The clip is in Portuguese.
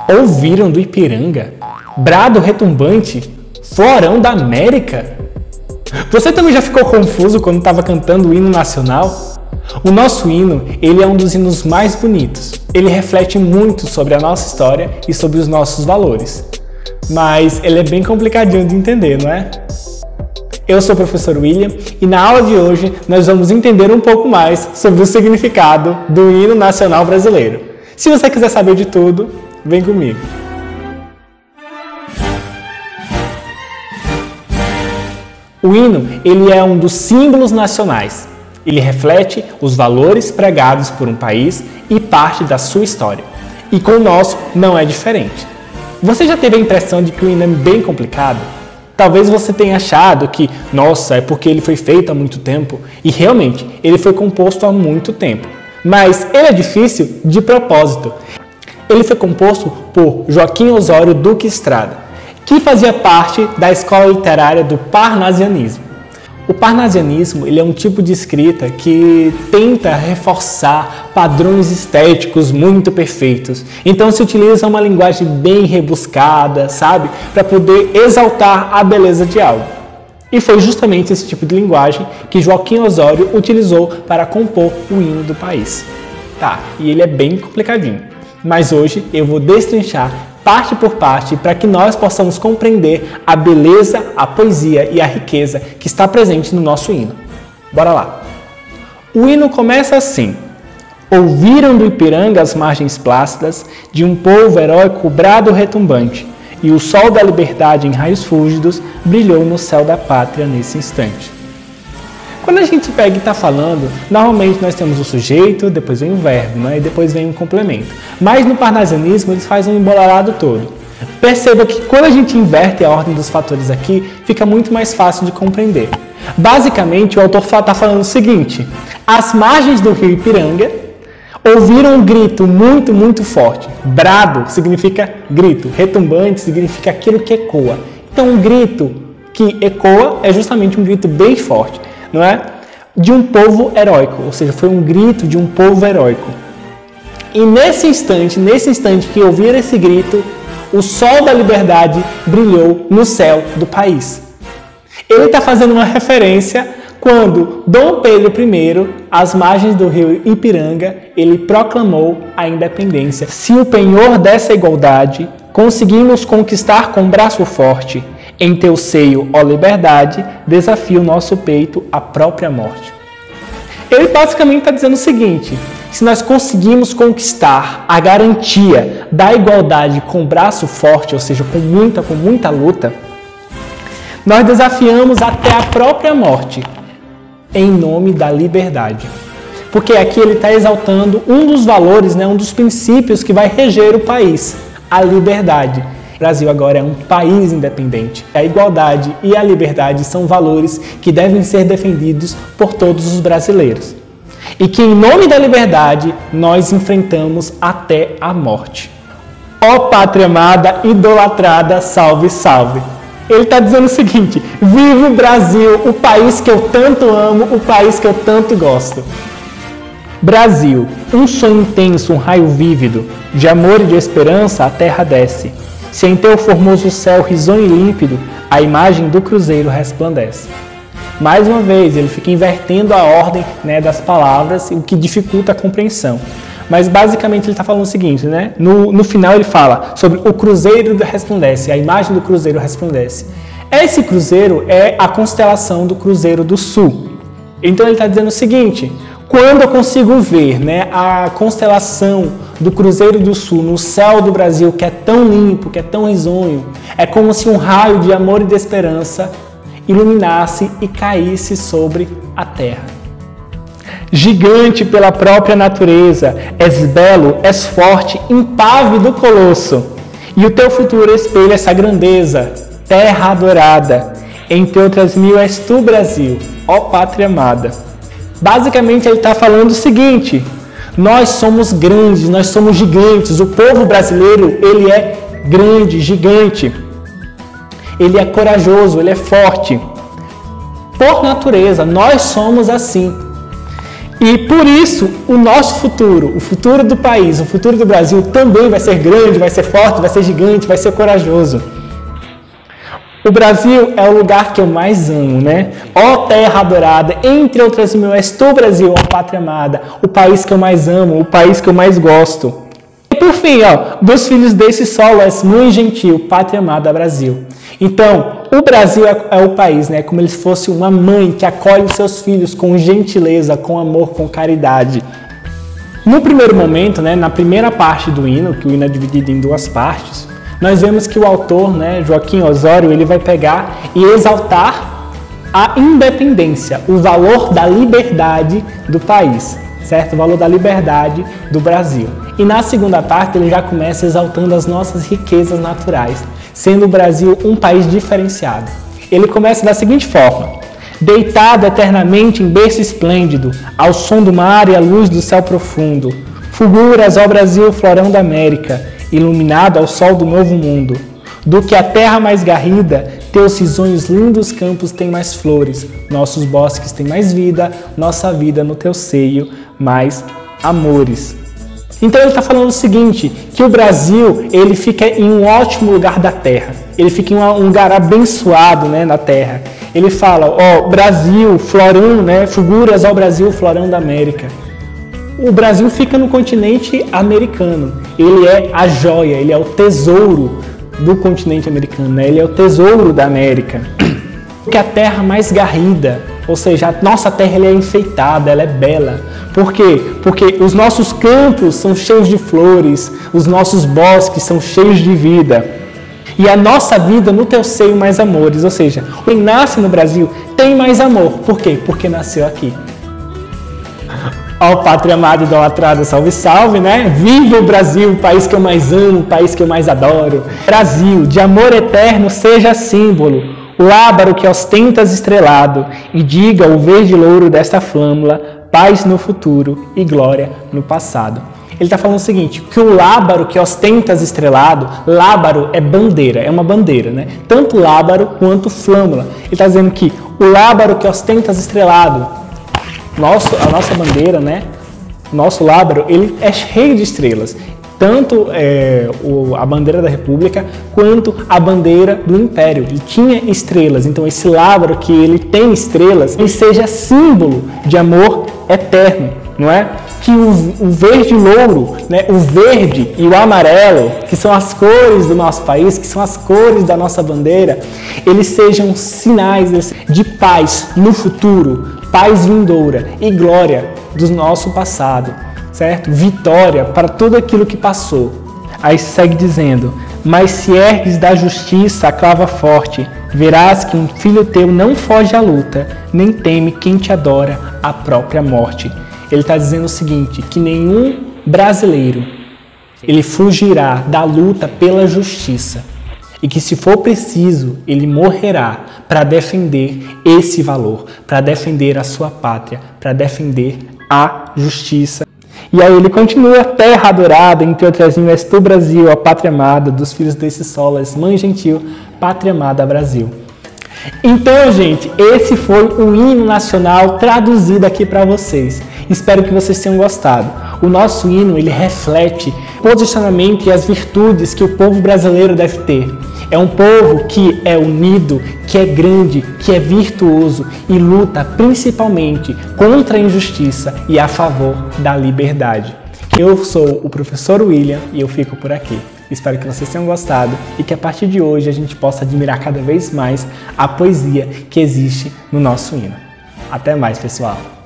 Ouviram do Ipiranga? Brado retumbante? Florão da América? Você também já ficou confuso quando estava cantando o hino nacional? O nosso hino, ele é um dos hinos mais bonitos. Ele reflete muito sobre a nossa história e sobre os nossos valores. Mas ele é bem complicadinho de entender, não é? Eu sou o professor William e na aula de hoje nós vamos entender um pouco mais sobre o significado do hino nacional brasileiro. Se você quiser saber de tudo, vem comigo. O hino, ele é um dos símbolos nacionais. Ele reflete os valores pregados por um país e parte da sua história. E com o nosso não é diferente. Você já teve a impressão de que o hino é bem complicado? Talvez você tenha achado que, nossa, é porque ele foi feito há muito tempo. E realmente, ele foi composto há muito tempo. Mas ele é difícil de propósito. Ele foi composto por Joaquim Osório Duque Estrada, que fazia parte da escola literária do parnasianismo. O parnasianismo, ele é um tipo de escrita que tenta reforçar padrões estéticos muito perfeitos. Então se utiliza uma linguagem bem rebuscada, sabe? Para poder exaltar a beleza de algo. E foi justamente esse tipo de linguagem que Joaquim Osório utilizou para compor o hino do país. Tá, e ele é bem complicadinho. Mas hoje eu vou destrinchar parte por parte para que nós possamos compreender a beleza, a poesia e a riqueza que está presente no nosso hino. Bora lá! O hino começa assim: ouviram do Ipiranga as margens plácidas de um povo heróico brado retumbante, e o sol da liberdade em raios fúlgidos brilhou no céu da pátria nesse instante. Quando a gente pega e está falando, normalmente nós temos o sujeito, depois vem o verbo, né? E depois vem um complemento. Mas no parnasianismo eles fazem um embolado todo. Perceba que quando a gente inverte a ordem dos fatores aqui, fica muito mais fácil de compreender. Basicamente, o autor está falando o seguinte: as margens do rio Ipiranga ouviram um grito muito, muito forte. Brado significa grito, retumbante significa aquilo que ecoa. Então, um grito que ecoa é justamente um grito bem forte, não é? De um povo heróico, ou seja, foi um grito de um povo heróico. E nesse instante que ouviram esse grito, o sol da liberdade brilhou no céu do país. Ele está fazendo uma referência quando Dom Pedro I, às margens do rio Ipiranga, ele proclamou a independência. Se o penhor dessa igualdade conseguimos conquistar com braço forte, em teu seio, ó liberdade, desafia o nosso peito à própria morte. Ele basicamente está dizendo o seguinte: se nós conseguimos conquistar a garantia da igualdade com braço forte, ou seja, com muita luta, nós desafiamos até a própria morte, em nome da liberdade. Porque aqui ele está exaltando um dos valores, né, um dos princípios que vai reger o país, a liberdade. O Brasil agora é um país independente. A igualdade e a liberdade são valores que devem ser defendidos por todos os brasileiros. E que, em nome da liberdade, nós enfrentamos até a morte. Ó pátria amada, idolatrada, salve, salve! Ele está dizendo o seguinte: vive o Brasil, o país que eu tanto amo, o país que eu tanto gosto. Brasil, um sonho intenso, um raio vívido, de amor e de esperança a terra desce. Se em teu formoso céu risonho e límpido, a imagem do cruzeiro resplandece. Mais uma vez, ele fica invertendo a ordem, né, das palavras, o que dificulta a compreensão. Mas basicamente ele está falando o seguinte, né? No final ele fala sobre o cruzeiro resplandece, a imagem do cruzeiro resplandece. Esse cruzeiro é a constelação do Cruzeiro do Sul. Então ele está dizendo o seguinte: quando eu consigo ver, né, a constelação do Cruzeiro do Sul no céu do Brasil, que é tão limpo, que é tão risonho, é como se um raio de amor e de esperança iluminasse e caísse sobre a terra. Gigante pela própria natureza, és belo, és forte, impávido colosso, e o teu futuro espelha essa grandeza, terra adorada. Entre outras mil és tu, Brasil, ó pátria amada. Basicamente ele está falando o seguinte: nós somos grandes, nós somos gigantes. O povo brasileiro, ele é grande, gigante. Ele é corajoso, ele é forte. Por natureza, nós somos assim. E por isso, o nosso futuro, o futuro do país, o futuro do Brasil também vai ser grande, vai ser forte, vai ser gigante, vai ser corajoso. O Brasil é o lugar que eu mais amo, né? Ó terra adorada, entre outras mil, és tu, Brasil, ó pátria amada, o país que eu mais amo, o país que eu mais gosto. E por fim, ó, dos filhos desse solo és mãe gentil, pátria amada, Brasil. Então, o Brasil é o país, né? Como se fosse uma mãe que acolhe os seus filhos com gentileza, com amor, com caridade. No primeiro momento, né, na primeira parte do hino, que o hino é dividido em duas partes, nós vemos que o autor, né, Joaquim Osório, ele vai pegar e exaltar a independência, o valor da liberdade do país, certo? O valor da liberdade do Brasil. E na segunda parte ele já começa exaltando as nossas riquezas naturais, sendo o Brasil um país diferenciado. Ele começa da seguinte forma: deitado eternamente em berço esplêndido, ao som do mar e à luz do céu profundo, fulguras, ó Brasil, florão da América, iluminado ao sol do novo mundo. Do que a terra mais garrida, teus risonhos lindos campos têm mais flores, nossos bosques têm mais vida, nossa vida no teu seio mais amores. Então ele está falando o seguinte, que o Brasil ele fica em um ótimo lugar da terra, ele fica em um lugar abençoado, né, na terra. Ele fala, ó, Brasil, florão, né, fulguras ao Brasil, florão da América. O Brasil fica no continente americano, ele é a joia, ele é o tesouro do continente americano, né? Ele é o tesouro da América. Porque a terra mais garrida, ou seja, a nossa terra ela é enfeitada, ela é bela. Por quê? Porque os nossos campos são cheios de flores, os nossos bosques são cheios de vida. E a nossa vida no teu seio mais amores, ou seja, quem nasce no Brasil tem mais amor. Por quê? Porque nasceu aqui. Ó pátria amada e idolatrada, salve, salve, né? Viva o Brasil, o país que eu mais amo, o país que eu mais adoro. Brasil, de amor eterno seja símbolo, o lábaro que ostentas estrelado, e diga o verde louro desta flâmula, paz no futuro e glória no passado. Ele está falando o seguinte, que o lábaro que ostentas estrelado, lábaro é bandeira, é uma bandeira, né? Tanto lábaro quanto flâmula. Ele está dizendo que o lábaro que ostentas estrelado, a nossa bandeira, né? Nosso lábaro, ele é cheio de estrelas. Tanto a bandeira da República quanto a bandeira do Império. Ele tinha estrelas. Então esse lábaro que ele tem estrelas, ele seja símbolo de amor eterno, não é? Que o verde louro, né? O verde e o amarelo, que são as cores do nosso país, que são as cores da nossa bandeira, eles sejam sinais de paz no futuro, paz vindoura e glória do nosso passado, certo? Vitória para tudo aquilo que passou. Aí segue dizendo, mas se ergues da justiça a clava forte, verás que um filho teu não foge à luta, nem teme quem te adora a própria morte. Ele está dizendo o seguinte, que nenhum brasileiro, ele fugirá da luta pela justiça. E que se for preciso, ele morrerá para defender esse valor, para defender a sua pátria, para defender a justiça. E aí ele continua, terra adorada, entre outras mil, és tu, Brasil, a pátria amada, dos filhos desse solo, és mãe gentil, pátria amada, Brasil. Então, gente, esse foi o hino nacional traduzido aqui para vocês. Espero que vocês tenham gostado. O nosso hino, ele reflete o posicionamento e as virtudes que o povo brasileiro deve ter. É um povo que é unido, que é grande, que é virtuoso e luta principalmente contra a injustiça e a favor da liberdade. Eu sou o professor William e eu fico por aqui. Espero que vocês tenham gostado e que a partir de hoje a gente possa admirar cada vez mais a poesia que existe no nosso hino. Até mais, pessoal!